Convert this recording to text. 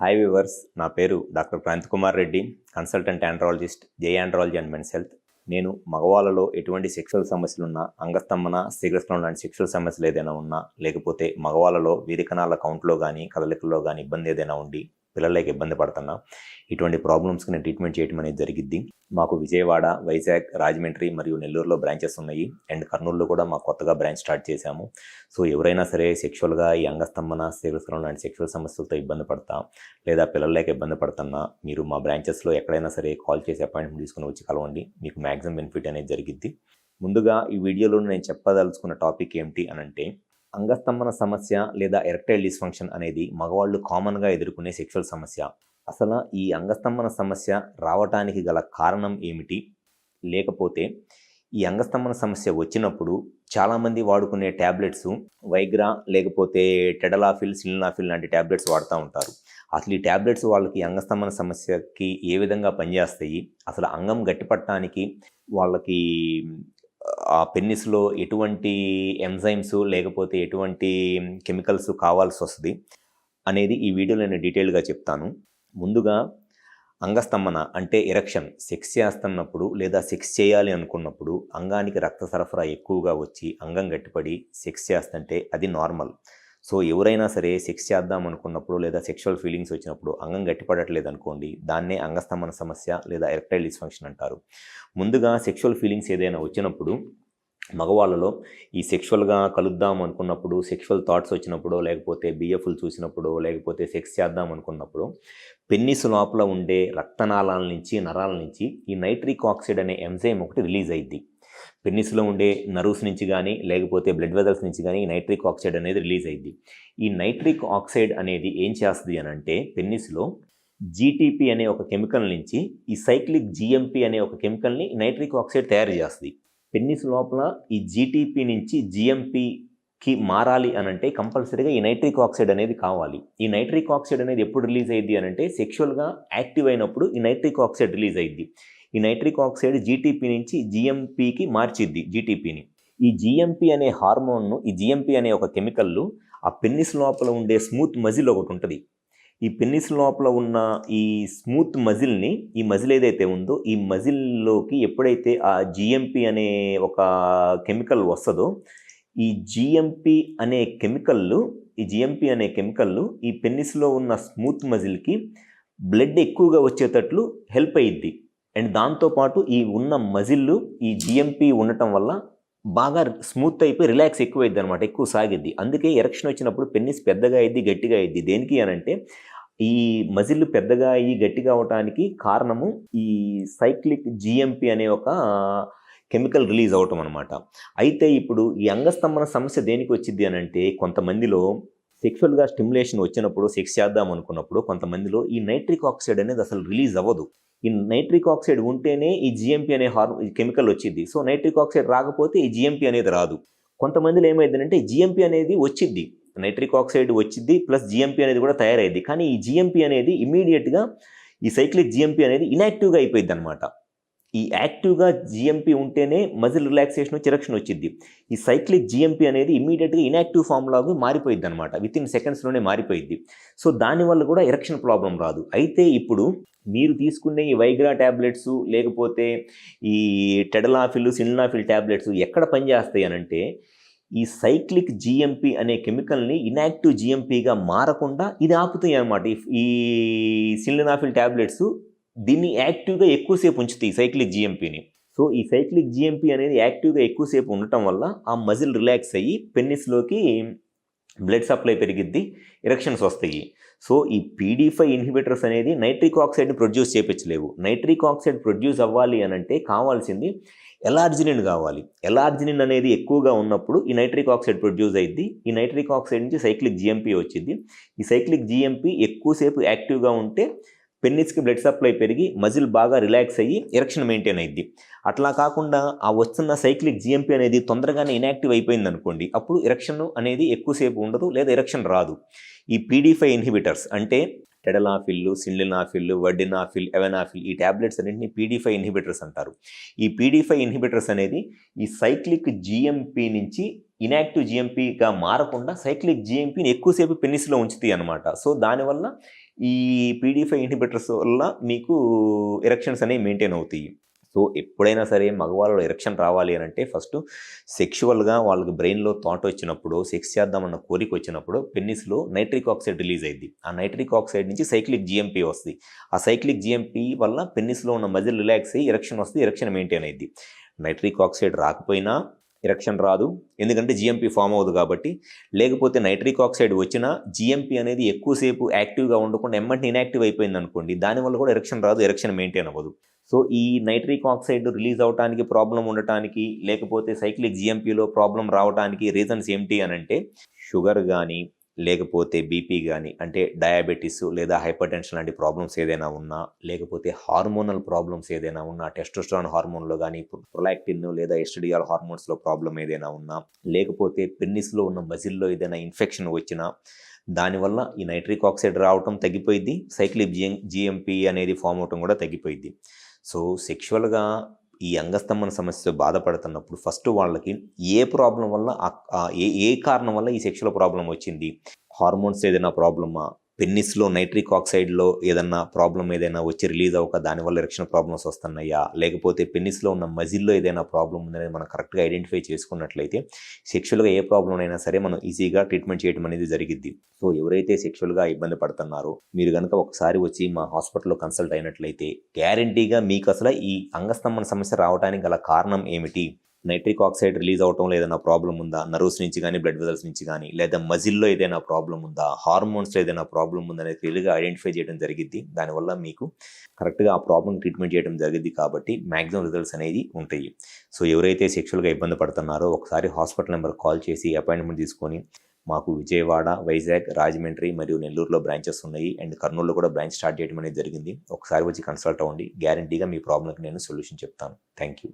Hi viewers, నా పేరు doctor Kranthi Kumar Reddy, consultant andrologist, J andrology and men's health. నేను మగవాళ్ళలో ఎటువంటి సెక్షువల్ సమస్యలున్నా, అంగస్తంభన, శీఘ్రస్రావం లాంటి సెక్షువల్ సమస్యలు ఏదైనా ఉన్నా, లేకపోతే మగవాళ్ళలో వీరికణాల కౌంట్లో కానీ కదలికల్లో కానీ ఇబ్బంది ఏదైనా ఉండి పిల్లలకి ఇబ్బంది పడుతున్నా, ఇటువంటి ప్రాబ్లమ్స్కి నేను ట్రీట్మెంట్ చేయడం అనేది జరిగిద్ది. మాకు విజయవాడ, వైజాగ్, రాజమండ్రి మరియు నెల్లూరులో బ్రాంచెస్ ఉన్నాయి. అండ్ కర్నూలులో కూడా మాకు కొత్తగా బ్రాంచ్ స్టార్ట్ చేశాము. సో ఎవరైనా సరే సెక్షువల్గా ఈ అంగస్తంభన, శీఘ్రస్రావం లాంటి సెక్షువల్ సమస్యలతో ఇబ్బంది పడతా లేదా పిల్లలకి ఇబ్బంది పడుతున్నా, మీరు మా బ్రాంచెస్లో ఎక్కడైనా సరే కాల్ చేసి అపాయింట్మెంట్ తీసుకుని వచ్చి కలవండి. మీకు మ్యాక్సిమం బెనిఫిట్ అనేది జరిగిద్ది. ముందుగా ఈ వీడియోలో నేను చెప్పదలుచుకున్న టాపిక్ ఏమిటి అనంటే, అంగస్తంభన సమస్య లేదా ఎరెక్టైల్ డిస్ఫంక్షన్ అనేది మగవాళ్ళు కామన్గా ఎదుర్కొనే సెక్షువల్ సమస్య. అసలు ఈ అంగస్తంభన సమస్య రావటానికి గల కారణం ఏమిటి, లేకపోతే ఈ అంగస్తంభన సమస్య వచ్చినప్పుడు చాలామంది వాడుకునే ట్యాబ్లెట్స్ వైగ్రా లేకపోతే టెడలాఫిల్, సిల్నాఫిల్ లాంటి ట్యాబ్లెట్స్ వాడుతూ ఉంటారు. అసలు ఈ ట్యాబ్లెట్స్ వాళ్ళకి అంగస్తంభన సమస్యకి ఏ విధంగా పనిచేస్తాయి, అసలు అంగం గట్టిపట్టడానికి వాళ్ళకి ఆ పెన్నిస్లో ఎటువంటి ఎంజైమ్స్ లేకపోతే ఎటువంటి కెమికల్స్ కావాల్సి వస్తుంది అనేది ఈ వీడియోలో నేను డీటెయిల్గా చెప్తాను. ముందుగా అంగస్తంభన అంటే ఎరెక్షన్, సెక్స్ చేస్తున్నప్పుడు లేదా సెక్స్ చేయాలి అనుకున్నప్పుడు అంగానికి రక్త సరఫరా ఎక్కువగా వచ్చి అంగం గట్టిపడి సెక్స్ చేస్తుంటే అది నార్మల్. సో ఎవరైనా సరే సెక్స్ చేద్దాం అనుకున్నప్పుడు లేదా సెక్షువల్ ఫీలింగ్స్ వచ్చినప్పుడు అంగం గట్టిపడట్లేదు అనుకోండి, దాన్నే అంగస్తంభన సమస్య లేదా ఎరెక్టైల్ డిస్ఫంక్షన్ అంటారు. ముందుగా సెక్షువల్ ఫీలింగ్స్ ఏదైనా వచ్చినప్పుడు మగవాళ్ళలో ఈ సెక్షువల్గా కలుద్దాం అనుకున్నప్పుడు, సెక్షువల్ థాట్స్ వచ్చినప్పుడు, లేకపోతే బిఎఫ్లు చూసినప్పుడు, లేకపోతే సెక్స్ చేద్దాం అనుకున్నప్పుడు పెన్నిస్ లోపల ఉండే రక్తనాళాల నుంచి, నరాల నుంచి ఈ నైట్రిక్ ఆక్సైడ్ అనే ఎంజైమ్ ఒకటి రిలీజ్ అయ్యిద్ది. పెన్నిస్లో ఉండే నర్వ్స్ నుంచి కానీ లేకపోతే బ్లడ్ వెజల్స్ నుంచి కానీ ఈ నైట్రిక్ ఆక్సైడ్ అనేది రిలీజ్ అయ్యిద్ది. ఈ నైట్రిక్ ఆక్సైడ్ అనేది ఏం చేస్తుంది అని అంటే, పెన్నిస్లో జీటీపీ అనే ఒక కెమికల్ నుంచి ఈ సైక్లిక్ జిఎంపీ అనే ఒక కెమికల్ని నైట్రిక్ ఆక్సైడ్ తయారు చేస్తుంది. పెన్నిస్ లోపల ఈ జీటీపీ నుంచి జిఎంపీకి మారాలి అనంటే కంపల్సరీగా ఈ నైట్రిక్ ఆక్సైడ్ అనేది కావాలి. ఈ నైట్రిక్ ఆక్సైడ్ అనేది ఎప్పుడు రిలీజ్ అయ్యిద్ది అనంటే, సెక్షువల్గా యాక్టివ్ అయినప్పుడు ఈ నైట్రిక్ ఆక్సైడ్ రిలీజ్ అయ్యిద్ది. ఈ నైట్రిక్ ఆక్సైడ్ జీటీపీ నుంచి జిఎంపీకి మార్చిద్ది జీటీపీని. ఈ జిఎంపీ అనే హార్మోన్ను, ఈ జిఎంపీ అనే ఒక కెమికల్లు ఆ పెన్నిస్ లోపల ఉండే స్మూత్ మజిల్ ఒకటి ఉంటుంది. ఈ పెన్నిస్ లోపల ఉన్న ఈ స్మూత్ మజిల్ని, ఈ మజిల్ ఏదైతే ఉందో ఈ మజిల్లోకి ఎప్పుడైతే ఆ జిఎంపీ అనే ఒక కెమికల్ వస్తుందో, ఈ జిఎంపీ అనే కెమికల్లు ఈ పెన్నిస్లో ఉన్న స్మూత్ మజిల్కి బ్లడ్ ఎక్కువగా వచ్చేటట్లు హెల్ప్ అయ్యిద్ది. అండ్ దాంతోపాటు ఈ ఉన్న మజిల్లు ఈ జిఎంపీ ఉండటం వల్ల బాగా స్మూత్ అయిపోయి రిలాక్స్ ఎక్కువైద్ది అనమాట, ఎక్కువ సాగిద్ది. అందుకే ఎరెక్షన్ వచ్చినప్పుడు పెన్నిస్ పెద్దగా అయ్యిద్ది, గట్టిగా అయ్యిద్ది. దేనికి అనంటే, ఈ మజిల్ పెద్దగా అయ్యి గట్టిగా అవటానికి కారణము ఈ సైక్లిక్ జిఎంపీ అనే ఒక కెమికల్ రిలీజ్ అవటం అనమాట. అయితే ఇప్పుడు ఈ అంగస్తంభన సమస్య దేనికి వచ్చింది అనంటే, కొంతమందిలో సెక్షువల్గా స్టిమ్యులేషన్ వచ్చినప్పుడు, సెక్స్ చేద్దాం అనుకున్నప్పుడు కొంతమందిలో ఈ నైట్రిక్ ఆక్సైడ్ అనేది అసలు రిలీజ్ అవ్వదు. ఈ నైట్రిక్ ఆక్సైడ్ ఉంటేనే ఈ జిఎంపీ అనే కెమికల్ వచ్చింది. సో నైట్రిక్ ఆక్సైడ్ రాకపోతే ఈ జిఎంపీ అనేది రాదు. కొంతమందిలో ఏమైందంటే జిఎంపీ అనేది వచ్చిద్ది, నైట్రిక్ ఆక్సైడ్ వచ్చిద్ది ప్లస్ జిఎంపీ అనేది కూడా తయారైద్ది. కానీ ఈ జిఎంపీ అనేది ఇమీడియట్గా ఈ సైక్లిక్ జిఎంపీ అనేది ఇన్యాక్టివ్గా అయిపోయింది అనమాట. ఈ యాక్టివ్గా జిఎంపీ ఉంటేనే మజిల్ రిలాక్సేషన్ వచ్చి ఎరెక్షన్ వచ్చింది. ఈ సైక్లిక్ జిఎంపీ అనేది ఇమీడియట్గా ఇన్యాక్టివ్ ఫామ్లాగా మారిపోయింది అనమాట, వితిన్ సెకండ్స్లోనే మారిపోయింది. సో దానివల్ల కూడా ఎరెక్షన్ ప్రాబ్లం రాదు. అయితే ఇప్పుడు మీరు తీసుకునే ఈ వైగ్రా ట్యాబ్లెట్స్ లేకపోతే ఈ టెడలాఫిల్, సిల్నాఫిల్ ట్యాబ్లెట్స్ ఎక్కడ పనిచేస్తాయి అనంటే, ఈ సైక్లిక్ జిఎంపీ అనే కెమికల్ని ఇన్యాక్టివ్ జిఎంపీగా మారకుండా ఇది ఆపుతాయి అనమాట. ఈ సిల్నాఫిల్ ట్యాబ్లెట్స్ దీన్ని యాక్టివ్గా ఎక్కువసేపు ఉంచుతాయి సైక్లిక్ జిఎంపీని. సో ఈ సైక్లిక్ జిఎంపీ అనేది యాక్టివ్గా ఎక్కువసేపు ఉండటం వల్ల ఆ మజిల్ రిలాక్స్ అయ్యి పెన్నిస్లోకి బ్లడ్ సప్లై పెరిగిద్ది, ఎరెక్షన్స్ వస్తాయి. సో ఈ PDE5 ఇన్హిబిటర్స్ అనేది నైట్రిక్ ఆక్సైడ్ని ప్రొడ్యూస్ చేయించలేవు. నైట్రిక్ ఆక్సైడ్ ప్రొడ్యూస్ అవ్వాలి అనంటే కావాల్సింది ఎలార్జినిన్ కావాలి. ఎలార్జినిన్ అనేది ఎక్కువగా ఉన్నప్పుడు ఈ నైట్రిక్ ఆక్సైడ్ ప్రొడ్యూస్ అయ్యిద్ది. ఈ నైట్రిక్ ఆక్సైడ్ నుంచి సైక్లిక్ జిఎంపీ వచ్చింది. ఈ సైక్లిక్ జిఎంపీ ఎక్కువసేపు యాక్టివ్గా ఉంటే పెన్నిస్కి బ్లడ్ సప్లై పెరిగి మజిల్ బాగా రిలాక్స్ అయ్యి ఎరెక్షన్ మెయింటైన్ అయ్యిద్ది. అట్లా కాకుండా ఆ వస్తున్న సైక్లిక్ జిఎంపీ అనేది తొందరగానే ఇన్యాక్టివ్ అయిపోయింది అనుకోండి, అప్పుడు ఎరెక్షన్ అనేది ఎక్కువసేపు ఉండదు లేదా ఎరెక్షన్ రాదు. ఈ PDE5 ఇన్హిబిటర్స్ అంటే టెడలాఫిల్, సిల్నాఫిల్, వర్డినాఫిల్, ఎవెనాఫిల్ ఈ ట్యాబ్లెట్స్ అన్నింటినీ PDE5 ఇన్హిబిటర్స్ అంటారు. ఈ PDE5 ఇన్హిబిటర్స్ అనేది ఈ సైక్లిక్ జిఎంపీ నుంచి ఇన్యాక్టివ్ జిఎంపీగా మారకుండా సైక్లిక్ జిఎంపీని ఎక్కువసేపు పెన్నిస్లో ఉంచుతాయి అనమాట. సో దానివల్ల ఈ PDE5 ఇన్హిబిటర్స్ వల్ల మీకు ఎరెక్షన్స్ అనేవి మెయింటైన్ అవుతాయి. సో ఎప్పుడైనా సరే మగవాళ్ళలో ఎరెక్షన్ రావాలి అని అంటే ఫస్ట్ సెక్షువల్గా వాళ్ళకి బ్రెయిన్లో థాట్ వచ్చినప్పుడు, సెక్స్ చేద్దామన్న కోరిక వచ్చినప్పుడు పెన్నిస్లో నైట్రిక్ ఆక్సైడ్ రిలీజ్ అయింది. ఆ నైట్రిక్ ఆక్సైడ్ నుంచి సైక్లిక్ GMP వస్తుంది. ఆ సైక్లిక్ GMP వల్ల పెన్నిస్లో ఉన్న మజిల్ రిలాక్స్ అయ్యి ఎరెక్షన్ వస్తుంది, ఎరెక్షన్ మెయింటైన్ అయింది. నైట్రిక్ ఆక్సైడ్ రాకపోయినా ఎరెక్షన్ రాదు, ఎందుకంటే GMP ఫామ్ అవ్వదు కాబట్టి. లేకపోతే నైట్రిక్ ఆక్సైడ్ వచ్చినా GMP అనేది ఎక్కువసేపు యాక్టివ్గా ఉండకుండా ఎమ్మటి ఇన్యాక్టివ్ అయిపోయింది అనుకోండి, దానివల్ల కూడా ఎరెక్షన్ రాదు, ఎరెక్షన్ మెయింటైన్ అవ్వదు. సో ఈ నైట్రిక్ ఆక్సైడ్ రిలీజ్ అవడానికి ప్రాబ్లం ఉండటానికి, లేకపోతే సైక్లిక్ GMPలో ప్రాబ్లం రావడానికి రీజన్స్ ఏమిటి అని అంటే షుగర్ కానీ, లేకపోతే బీపీ కానీ, అంటే డయాబెటీస్ లేదా హైపర్ టెన్షన్ లాంటి ప్రాబ్లమ్స్ ఏదైనా ఉన్నా, లేకపోతే హార్మోనల్ ప్రాబ్లమ్స్ ఏదైనా ఉన్నా, టెస్టోస్టెరాన్ హార్మోన్లో కానీ, ప్రొలాక్టిన్ లేదా ఎస్ట్రోడియల్ హార్మోన్స్లో ప్రాబ్లం ఏదైనా ఉన్నా, లేకపోతే పెన్నిస్లో ఉన్న మజిల్లో ఏదైనా ఇన్ఫెక్షన్ వచ్చినా, దానివల్ల ఈ నైట్రిక్ ఆక్సైడ్ రావటం తగ్గిపోయింది, సైక్లిక్ GMP అనేది ఫామ్ అవటం కూడా తగ్గిపోయింది. సో సెక్షువల్గా ఈ అంగస్తంభన సమస్యతో బాధపడుతున్నప్పుడు ఫస్ట్ వాళ్ళకి ఏ ప్రాబ్లం వల్ల ఏ కారణం వల్ల ఈ సెక్షువల్ ప్రాబ్లం వచ్చింది, హార్మోన్స్ ఏదైనా ప్రాబ్లమా, పెన్నిస్లో నైట్రిక్ ఆక్సైడ్లో ఏదన్నా ప్రాబ్లం ఏదైనా వచ్చి రిలీజ్ అవ్వక దానివల్ల ఎరెక్షన్ ప్రాబ్లమ్స్ వస్తున్నాయా, లేకపోతే పెన్నిస్లో ఉన్న మజిల్లో ఏదైనా ప్రాబ్లం ఉందనేది మనం కరెక్ట్గా ఐడెంటిఫై చేసుకున్నట్లయితే సెక్షువల్గా ఏ ప్రాబ్లం అయినా సరే మనం ఈజీగా ట్రీట్మెంట్ చేయడం అనేది జరిగిద్ది. సో ఎవరైతే సెక్షువల్గా ఇబ్బంది పడుతున్నారో మీరు కనుక ఒకసారి వచ్చి మా హాస్పిటల్లో కన్సల్ట్ అయినట్లయితే గ్యారంటీగా మీకు అసలు ఈ అంగస్తంభన సమస్య రావడానికి గల కారణం ఏమిటి, నైట్రిక్ ఆక్సైడ్ రిలీజ్ అవటంలో ఏదైనా ప్రాబ్లం ఉందా, నర్వ్స్ నుంచి కానీ బ్లడ్ వెజల్స్ నుంచి కానీ, లేదా మజిల్లో ఏదైనా ప్రాబ్లం ఉందా, హార్మోన్స్లో ఏదైనా ప్రాబ్లం ఉందా అనేది క్లియర్గా ఐడెంటిఫై చేయడం జరిగిద్ది. దానివల్ల మీకు కరెక్ట్గా ఆ ప్రాబ్లం ట్రీట్మెంట్ చేయడం జరిగింది కాబట్టి మ్యాక్సిమం రిజల్ట్స్ అనేది ఉంటాయి. సో ఎవరైతే సెక్షువల్గా ఇబ్బంది పడుతున్నారో ఒకసారి హాస్పిటల్ నెంబర్ కాల్ చేసి అపాయింట్మెంట్ తీసుకొని, మాకు విజయవాడ, వైజాగ్, రాజమండ్రి మరియు నెల్లూరులో బ్రాంచెస్ ఉన్నాయి అండ్ కర్నూలులో కూడా బ్రాంచ్ స్టార్ట్ చేయడం అనేది జరిగింది. ఒకసారి వచ్చి కన్సల్ట్ అవ్వండి, గ్యారంటీగా మీ ప్రాబ్లంకి నేను సొల్యూషన్ చెప్తాను. Thank you.